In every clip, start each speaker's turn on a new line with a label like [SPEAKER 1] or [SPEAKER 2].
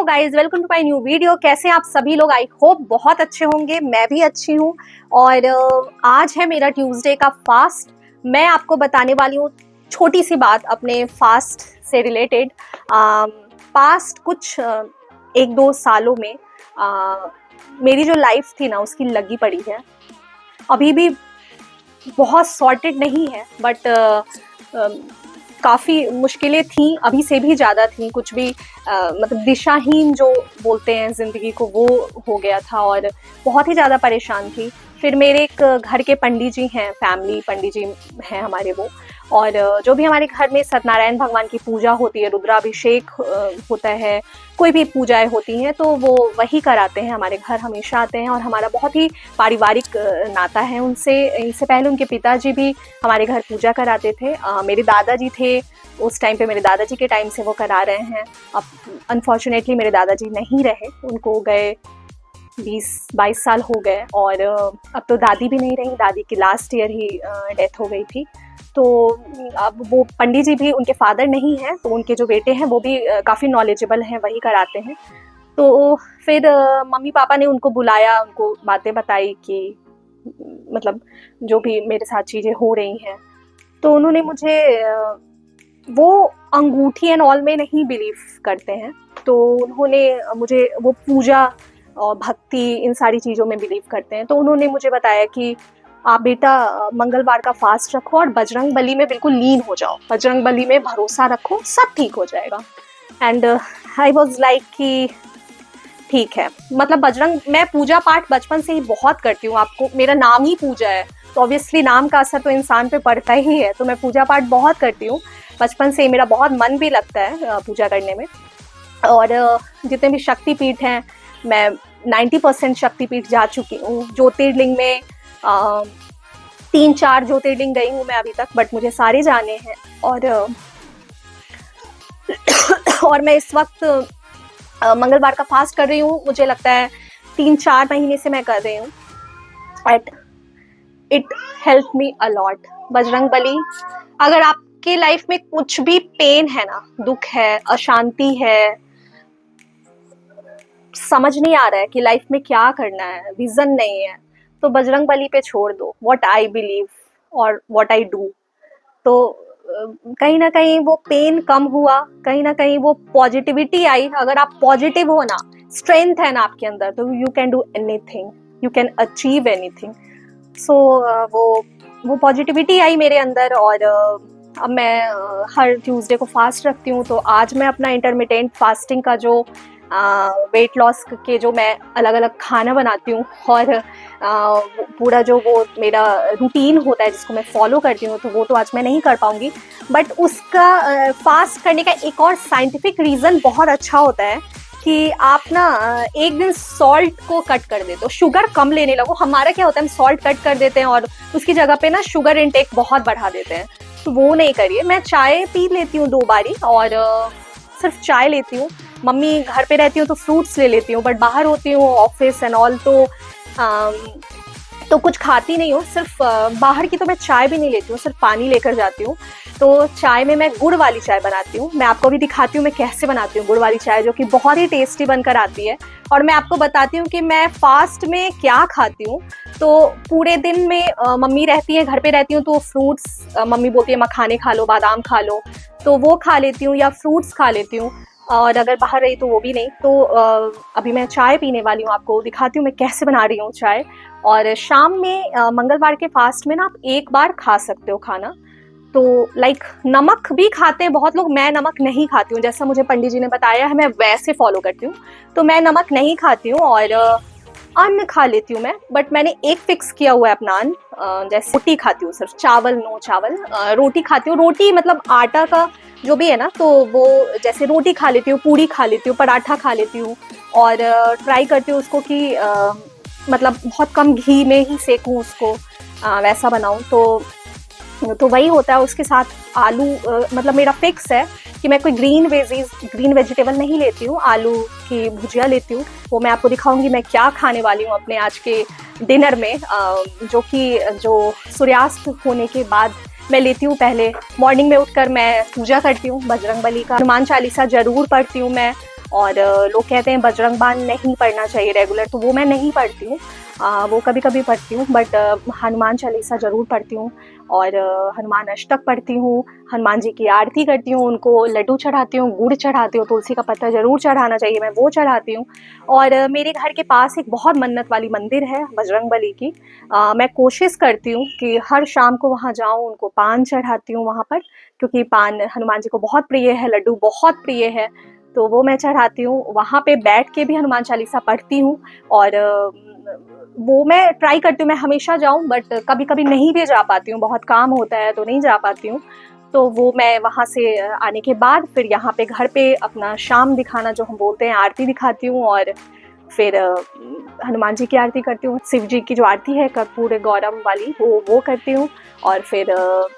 [SPEAKER 1] Guys, welcome to my new video. कैसे आप सभी लोग? आई होप बहुत अच्छे होंगे। मैं भी अच्छी हूँ। और आज है मेरा ट्यूसडे का फास्ट। मैं आपको बताने वाली हूँ छोटी सी बात अपने फास्ट से रिलेटेड। पास्ट कुछ 1-2 सालों में मेरी जो लाइफ थी ना, उसकी लगी पड़ी है। अभी भी बहुत सॉर्टेड नहीं है, बट काफ़ी मुश्किलें थी, अभी से भी ज़्यादा थी। कुछ भी मतलब दिशाहीन जो बोलते हैं ज़िंदगी को, वो हो गया था और बहुत ही ज़्यादा परेशान थी। फिर मेरे एक घर के पंडित जी हैं, फैमिली पंडित जी हैं हमारे वो। और जो भी हमारे घर में सत्यनारायण भगवान की पूजा होती है, रुद्राभिषेक होता है, कोई भी पूजाएं होती हैं, तो वो वही कराते हैं। हमारे घर हमेशा आते हैं और हमारा बहुत ही पारिवारिक नाता है उनसे। इससे पहले उनके पिताजी भी हमारे घर पूजा कराते थे। मेरे दादाजी थे उस टाइम पे, मेरे दादाजी के टाइम से वो करा रहे हैं। अब अनफॉर्चुनेटली मेरे दादाजी नहीं रहे, उनको गए 20-22 साल हो गए। और अब तो दादी भी नहीं रही, दादी की लास्ट ईयर ही डेथ हो गई थी। तो अब वो पंडित जी भी उनके फादर नहीं हैं, तो उनके जो बेटे हैं वो भी काफ़ी नॉलेजेबल हैं, वही कराते हैं। तो फिर मम्मी पापा ने उनको बुलाया, उनको बातें बताई कि मतलब जो भी मेरे साथ चीज़ें हो रही हैं। तो उन्होंने मुझे वो अंगूठी एंड ऑल में नहीं बिलीव करते हैं, तो उन्होंने मुझे वो पूजा और भक्ति इन सारी चीज़ों में बिलीव करते हैं। तो उन्होंने मुझे बताया कि आप बेटा मंगलवार का फास्ट रखो और बजरंग बली में बिल्कुल लीन हो जाओ, बजरंग बली में भरोसा रखो, सब ठीक हो जाएगा। एंड आई वॉज लाइक कि ठीक है। मतलब बजरंग, मैं पूजा पाठ बचपन से ही बहुत करती हूँ। आपको मेरा नाम ही पूजा है, तो ऑब्वियसली नाम का असर तो इंसान पे पड़ता ही है। तो मैं पूजा पाठ बहुत करती हूँ बचपन से ही, मेरा बहुत मन भी लगता है पूजा करने में। और जितने भी शक्तिपीठ हैं, मैं 90% शक्तिपीठ जा चुकी हूँ। ज्योतिर्लिंग में 3-4 ज्योतिर्लिंग गई हूँ मैं अभी तक, बट मुझे सारे जाने हैं। और मैं इस वक्त मंगलवार का फास्ट कर रही हूँ। मुझे लगता है 3-4 महीने से मैं कर रही हूँ। And it help me a lot. Bajrang Bali, अगर आपके लाइफ में कुछ भी पेन है ना, दुख है, अशांति है, समझ नहीं आ रहा है कि लाइफ में क्या करना है, विजन नहीं है, तो बजरंग बली पे छोड़ दो। व्हाट आई बिलीव और व्हाट आई डू। तो कहीं ना कहीं वो पेन कम हुआ, कहीं ना कहीं वो पॉजिटिविटी आई। अगर आप पॉजिटिव हो ना, स्ट्रेंथ है ना आपके अंदर, तो you can do anything, you can achieve anything. So वो पॉजिटिविटी आई मेरे अंदर। और अब मैं हर ट्यूसडे को फास्ट रखती हूँ। तो आज मैं अपना इंटरमिटेंट फास्टिंग का जो वेट लॉस के जो मैं अलग अलग खाना बनाती हूँ और पूरा जो वो मेरा रूटीन होता है जिसको मैं फॉलो करती हूँ, तो वो तो आज मैं नहीं कर पाऊँगी। बट उसका फास्ट करने का एक और साइंटिफिक रीज़न बहुत अच्छा होता है कि आप ना एक दिन सॉल्ट को कट कर देते हो, शुगर कम लेने लगो। हमारा क्या होता है, हम सॉल्ट कट कर देते हैं और उसकी जगह पे ना शुगर इनटेक बहुत बढ़ा देते हैं। तो वो नहीं करिए। मैं चाय पी लेती हूँ 2 बारी, और सिर्फ चाय लेती हूँ। मम्मी घर पे रहती हूँ तो फ्रूट्स ले लेती हूँ, बट बाहर होती हूँ ऑफिस एंड ऑल, तो कुछ खाती नहीं हूँ। सिर्फ बाहर की तो मैं चाय भी नहीं लेती हूँ, सिर्फ पानी लेकर जाती हूँ। तो चाय में मैं गुड़ वाली चाय बनाती हूँ। मैं आपको भी दिखाती हूँ मैं कैसे बनाती हूँ गुड़ वाली चाय, जो कि बहुत ही टेस्टी बनकर आती है। और मैं आपको बताती हूँ कि मैं फास्ट में क्या खाती हूँ। तो पूरे दिन में मम्मी रहती है, घर पे रहती हूँ, तो फ्रूट्स मम्मी बोलती है मखाने खा लो, बादाम खा लो, तो वो खा लेती हूँ, या फ्रूट्स खा लेती हूँ। और अगर बाहर रही तो वो भी नहीं। तो अभी मैं चाय पीने वाली हूँ, आपको दिखाती हूँ मैं कैसे बना रही हूँ चाय। और शाम में मंगलवार के फास्ट में ना आप एक बार खा सकते हो खाना। तो लाइक नमक भी खाते हैं बहुत लोग, मैं नमक नहीं खाती हूँ। जैसा मुझे पंडित जी ने बताया है, मैं वैसे फॉलो करती हूँ। तो मैं नमक नहीं खाती हूँ और अन्न खा लेती हूँ मैं। बट मैंने एक फिक्स किया हुआ है अपना अन्न। जैसे रोटी खाती हूँ, सिर्फ चावल, नो चावल। रोटी खाती हूँ। रोटी मतलब आटा का जो भी है ना, तो वो जैसे रोटी खा लेती हूँ, पूड़ी खा लेती हूँ, पराठा खा लेती हूँ। और ट्राई करती हूँ उसको कि मतलब बहुत कम घी में ही सेकूँ उसको, वैसा बनाऊँ। तो वही होता है। उसके साथ आलू, मतलब मेरा फिक्स है कि मैं कोई ग्रीन वेजिटेबल नहीं लेती हूँ। आलू की भुजिया लेती हूँ। वो मैं आपको दिखाऊंगी मैं क्या खाने वाली हूँ अपने आज के डिनर में, जो सूर्यास्त होने के बाद मैं लेती हूँ। पहले मॉर्निंग में उठकर मैं पूजा करती हूँ बजरंगबली का, हनुमान चालीसा जरूर पढ़ती हूँ मैं। और लोग कहते हैं बजरंग बाण नहीं पढ़ना चाहिए रेगुलर, तो वो मैं नहीं पढ़ती हूँ, वो कभी कभी पढ़ती हूँ, बट हनुमान चालीसा जरूर पढ़ती हूँ। और हनुमान अष्टक पढ़ती हूँ, हनुमान जी की आरती करती हूँ, उनको लड्डू चढ़ाती हूँ, गुड़ चढ़ाती हूँ, तुलसी का पत्ता जरूर चढ़ाना चाहिए, मैं वो चढ़ाती हूँ। और मेरे घर के पास एक बहुत मन्नत वाली मंदिर है बजरंगबली की, मैं कोशिश करती हूँ कि हर शाम को वहाँ जाऊँ, उनको पान चढ़ाती हूँ वहाँ पर, क्योंकि पान हनुमान जी को बहुत प्रिय है, लड्डू बहुत प्रिय है, तो वो मैं चढ़ाती हूँ। वहाँ पे बैठ के भी हनुमान चालीसा पढ़ती हूँ। और वो मैं ट्राई करती हूँ मैं हमेशा जाऊँ, बट कभी कभी नहीं भी जा पाती हूँ, बहुत काम होता है तो नहीं जा पाती हूँ। तो वो मैं वहाँ से आने के बाद फिर यहाँ पे घर पे अपना शाम दिखाना जो हम बोलते हैं, आरती दिखाती हूँ। और फिर हनुमान जी की आरती करती हूँ, शिव जी की जो आरती है कर्पूर गौरम वाली वो करती हूँ। और फिर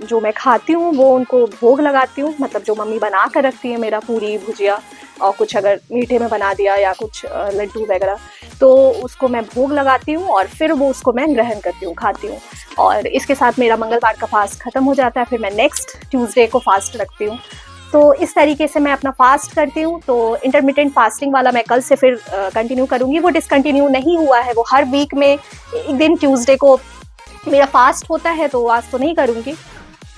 [SPEAKER 1] जो मैं खाती हूँ वो उनको भोग लगाती हूँ, मतलब जो मम्मी बना कर रखती है, मेरा पूरी भुजिया और कुछ अगर मीठे में बना दिया या कुछ लड्डू वगैरह, तो उसको मैं भोग लगाती हूँ और फिर वो उसको मैं ग्रहण करती हूँ, खाती हूँ। और इसके साथ मेरा मंगलवार का फास्ट खत्म हो जाता है, फिर मैं नेक्स्ट ट्यूसडे को फास्ट रखती हूँ। तो इस तरीके से मैं अपना फास्ट करती हूँ। तो इंटरमिटेंट फास्टिंग वाला मैं कल से फिर कंटिन्यू करूँगी, वो डिसकंटिन्यू नहीं हुआ है, वो हर वीक में एक दिन ट्यूसडे को मेरा फास्ट होता है, तो आज तो नहीं करूँगी।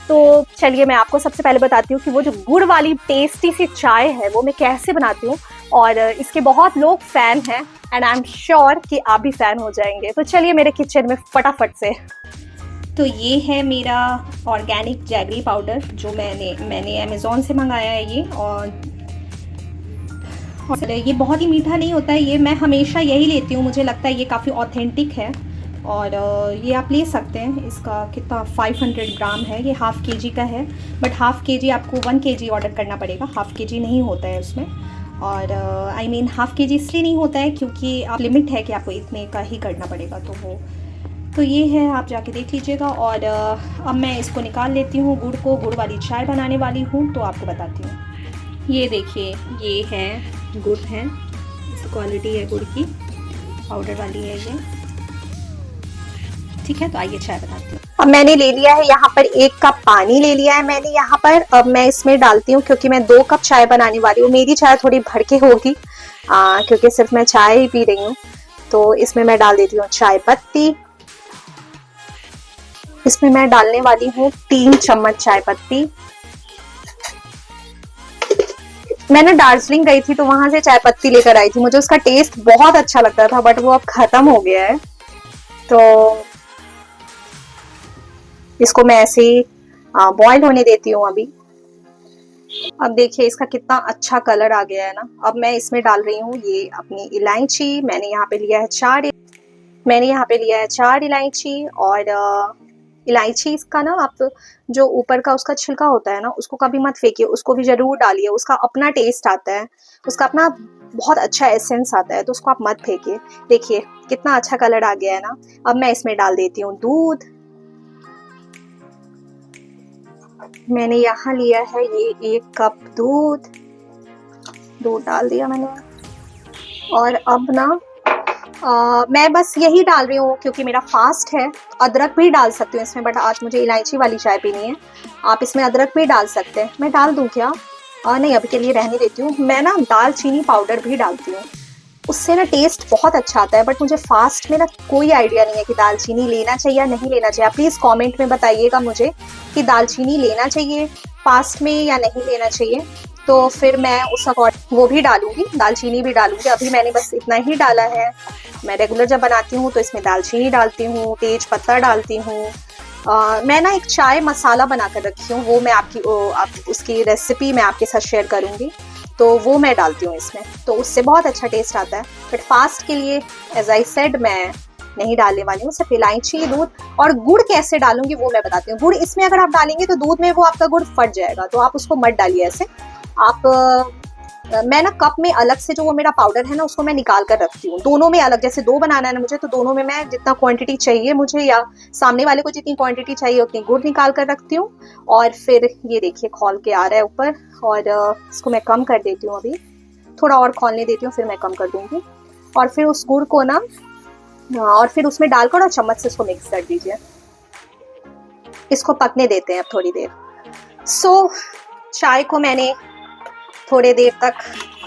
[SPEAKER 1] तो चलिए मैं आपको सबसे पहले बताती हूँ कि वो जो गुड़ वाली टेस्टी सी चाय है वो मैं कैसे बनाती हूँ, और इसके बहुत लोग फ़ैन हैं एंड आई एम श्योर कि आप भी फ़ैन हो जाएंगे। तो चलिए मेरे किचन में फटाफट से। तो ये है मेरा ऑर्गेनिक जैगरी पाउडर जो मैंने अमेज़ॉन से मंगाया है ये, और ये बहुत ही मीठा नहीं होता है, ये मैं हमेशा यही लेती हूँ, मुझे लगता है ये काफ़ी ऑथेंटिक है। और ये आप ले सकते हैं, इसका कितना 500 ग्राम है, ये हाफ़ केजी का है, बट हाफ़ केजी आपको 1 केजी ऑर्डर करना पड़ेगा, हाफ़ केजी नहीं होता है उसमें। और आई मीन हाफ़ केजी इसलिए नहीं होता है क्योंकि आप लिमिट है कि आपको इतने का ही करना पड़ेगा, तो ये है, आप जाके देख लीजिएगा। और अब मैं इसको निकाल लेती हूँ, गुड़ को, गुड़ वाली चाय बनाने वाली हूँ, तो आपको बताती हूँ। ये देखिए, ये है गुड़ है, इस क्वालिटी है गुड़ की, पाउडर वाली है ये, ठीक है। तो आइए चाय बनाती हूँ। अब मैंने ले लिया है यहाँ पर 1 कप पानी ले लिया है मैंने यहाँ पर। अब मैं इसमें डालती हूँ, क्योंकि मैं 2 कप चाय बनाने वाली हूँ, मेरी चाय थोड़ी भर के होगी क्योंकि सिर्फ मैं चाय ही पी रही हूँ। तो इसमें मैं डाल देती हूँ चाय पत्ती, इसमें मैं डालने वाली हूँ 3 चम्मच चाय पत्ती। मैंने दार्जिलिंग गई थी तो वहां से चाय पत्ती लेकर आई थी, मुझे उसका टेस्ट बहुत अच्छा लगता था, बट वो अब खत्म हो गया है। तो इसको मैं ऐसे ही बॉईल होने देती हूँ अभी। अब देखिए इसका कितना अच्छा कलर आ गया है ना। अब मैं इसमें डाल रही हूँ ये अपनी इलायची, मैंने यहाँ पे लिया है 4 इलायची। और इलायची इसका ना, आप जो ऊपर का उसका छिलका होता है ना, उसको कभी मत फेंकिए, उसको भी जरूर डालिए, उसका अपना टेस्ट आता है, उसका अपना बहुत अच्छा एसेंस आता है, तो उसको आप मत फेंकिए। देखिए कितना अच्छा कलर आ गया है ना। अब मैं इसमें डाल देती हूँ दूध। मैंने यहाँ लिया है ये 1 कप दूध डाल दिया मैंने। और अब ना मैं बस यही डाल रही हूँ क्योंकि मेरा फास्ट है। अदरक भी डाल सकती हूँ इसमें, बट आज मुझे इलायची वाली चाय पीनी है। आप इसमें अदरक भी डाल सकते हैं, मैं डाल दूँ क्या? नहीं, अभी के लिए रहने देती हूँ। मैं ना दालचीनी पाउडर भी डालती हूँ, उससे ना टेस्ट बहुत अच्छा आता है, बट मुझे फास्ट में ना कोई आइडिया नहीं है कि दालचीनी लेना चाहिए या नहीं लेना चाहिए। आप प्लीज़ कमेंट में बताइएगा मुझे कि दालचीनी लेना चाहिए फास्ट में या नहीं लेना चाहिए, तो फिर मैं उस अकॉर्डिंग वो भी डालूंगी, दालचीनी भी डालूंगी। अभी मैंने बस इतना ही डाला है। मैं रेगुलर जब बनाती हूँ तो इसमें दालचीनी डालती हूँ, तेज पत्ता डालती हूँ। मैं ना एक चाय मसाला बना कर रखी हूँ, वो मैं आप उसकी रेसिपी मैं आपके साथ शेयर करूँगी, तो वो मैं डालती हूँ इसमें, तो उससे बहुत अच्छा टेस्ट आता है। बट फास्ट के लिए एज आई सेड मैं नहीं डालने वाली हूँ, सिर्फ इलायची, दूध और गुड़ कैसे डालूंगी वो मैं बताती हूँ। गुड़ इसमें अगर आप डालेंगे तो दूध में वो आपका गुड़ फट जाएगा, तो आप उसको मत डालिए ऐसे। आप मैं ना कप में अलग से जो वो मेरा पाउडर है ना, उसको मैं निकाल कर रखती हूँ, दोनों में अलग। जैसे 2 बनाना है ना मुझे, तो दोनों में मैं जितना क्वांटिटी चाहिए मुझे या सामने वाले को जितनी क्वांटिटी चाहिए उतनी गुड़ निकाल कर रखती हूँ। और फिर ये देखिए खौल के आ रहा है ऊपर, और इसको मैं कम कर देती हूँ, अभी थोड़ा और खौलने देती हूँ, फिर मैं कम कर दूंगी। और फिर उस गुड़ को ना और फिर उसमें डालकर और चम्मच से उसको मिक्स कर दीजिए। इसको पकने देते हैं अब थोड़ी देर। सो चाय को मैंने थोड़ी देर तक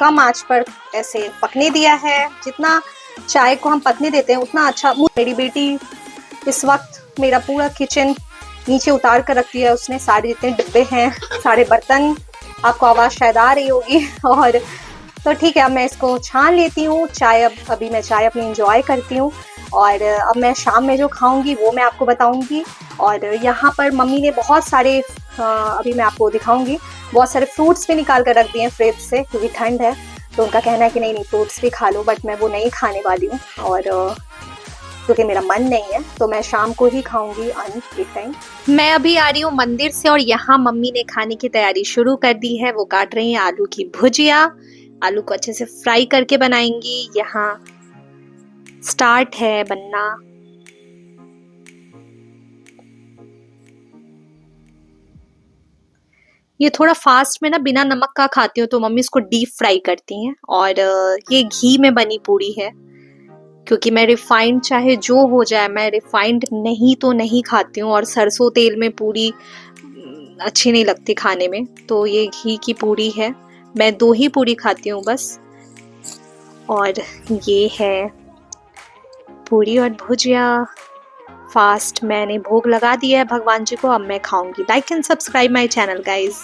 [SPEAKER 1] कम आंच पर ऐसे पकने दिया है। जितना चाय को हम पकने देते हैं उतना अच्छा। मेरी बेटी इस वक्त मेरा पूरा किचन नीचे उतार कर रख दिया है उसने, सारे जितने डिब्बे हैं, सारे बर्तन, आपको आवाज़ शायद आ रही होगी। और तो ठीक है, अब मैं इसको छान लेती हूँ चाय। अभी मैं चाय अपनी इंजॉय करती हूँ और अब मैं शाम में जो खाऊंगी वो मैं आपको बताऊंगी। और यहाँ पर मम्मी ने बहुत सारे अभी मैं आपको दिखाऊंगी, बहुत सारे फ्रूट्स भी निकाल कर रख दिए हैं फ्रिज से, क्योंकि ठंड है तो उनका कहना है कि नहीं फ्रूट्स भी खा लो, बट मैं वो नहीं खाने वाली हूँ और क्योंकि मेरा मन नहीं है, तो मैं शाम को ही खाऊंगी एक टाइम। मैं अभी आ रही हूँ मंदिर से और यहाँ मम्मी ने खाने की तैयारी शुरू कर दी है। वो काट रही हैं आलू की भुजिया, आलू को अच्छे से फ्राई करके बनाएंगी। यहाँ स्टार्ट है बनना। ये थोड़ा फास्ट में ना बिना नमक का खाती हूँ, तो मम्मी इसको डीप फ्राई करती हैं। और ये घी में बनी पूरी है, क्योंकि मैं रिफाइंड चाहे जो हो जाए, मैं रिफाइंड नहीं तो नहीं खाती हूँ, और सरसों तेल में पूरी अच्छी नहीं लगती खाने में, तो ये घी की पूरी है। मैं 2 ही पूरी खाती हूँ बस। और ये है पूरी और भुजिया। फास्ट मैंने भोग लगा दिया है भगवान जी को, अब मैं खाऊंगी। Like and subscribe my channel guys.